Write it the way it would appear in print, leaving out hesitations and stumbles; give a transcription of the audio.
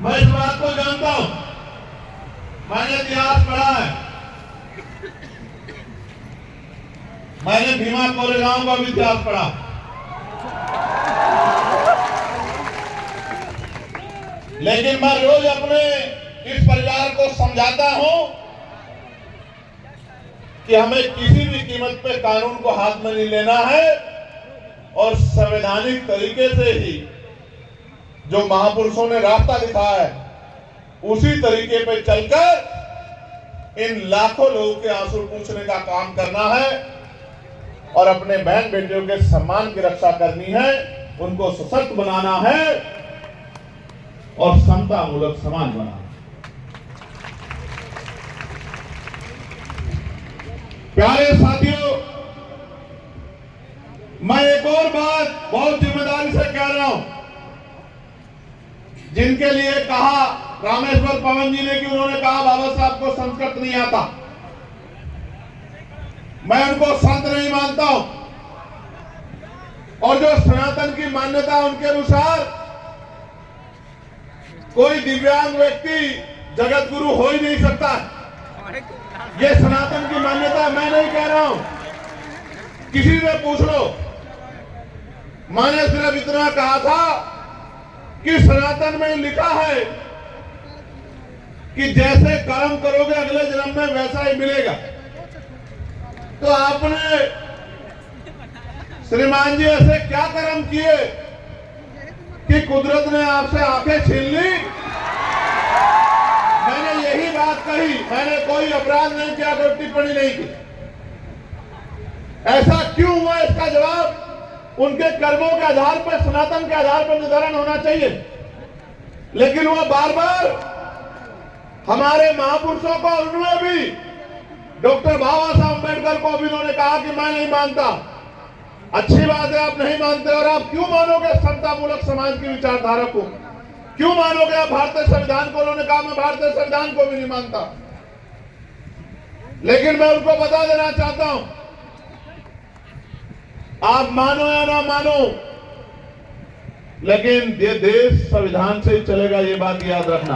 मैं इस बात को जानता हूं, मैंने इतिहास पढ़ा है, मैंने भीमा कोरेगांव का भी इतिहास पढ़ा। लेकिन मैं रोज अपने इस परिवार को समझाता हूं कि हमें किसी भी कीमत पे कानून को हाथ में नहीं लेना है और संवैधानिक तरीके से ही जो महापुरुषों ने रास्ता दिखाया है उसी तरीके पे चलकर इन लाखों लोगों के आंसू पूछने का काम करना है और अपने बहन बेटियों के सम्मान की रक्षा करनी है, उनको सशक्त बनाना है और समता मूलक समाज बनाना। प्यारे साथियों, मैं एक और बात बहुत जिम्मेदारी से कह रहा हूं। जिनके लिए कहा रामेश्वर पवन जी ने कि उन्होंने कहा बाबा साहब को संस्कृत नहीं आता, मैं उनको संत नहीं मानता हूं। और जो सनातन की मान्यता उनके अनुसार कोई दिव्यांग व्यक्ति जगत गुरु हो ही नहीं सकता। ये सनातन की मान्यता मैं नहीं कह रहा हूं, किसी से पूछ लो। मैंने सिर्फ इतना कहा था कि सनातन में लिखा है कि जैसे कर्म करोगे अगले जन्म में वैसा ही मिलेगा। तो आपने श्रीमान जी ऐसे क्या कर्म किए कि कुदरत ने आपसे आंखें छीन ली? मैंने यही बात कही, मैंने कोई अपराध नहीं किया, कोई टिप्पणी नहीं की। ऐसा क्यों हुआ इसका जवाब उनके कर्मों के आधार पर, सनातन के आधार पर निर्धारण होना चाहिए। लेकिन वो बार बार हमारे महापुरुषों को, उन्होंने भी डॉक्टर बाबा साहब अम्बेडकर को भी उन्होंने कहा कि मैं नहीं मानता। अच्छी बात है, आप नहीं मानते और आप क्यों मानोगे समता मूलक समाज की विचारधारा को? क्यों मानोगे आप भारतीय संविधान को? उन्होंने कहा मैं भारतीय संविधान को भी नहीं मानता। लेकिन मैं उनको बता देना चाहता हूं, आप मानो या ना मानो, लेकिन ये देश संविधान से ही चलेगा, ये बात याद रखना।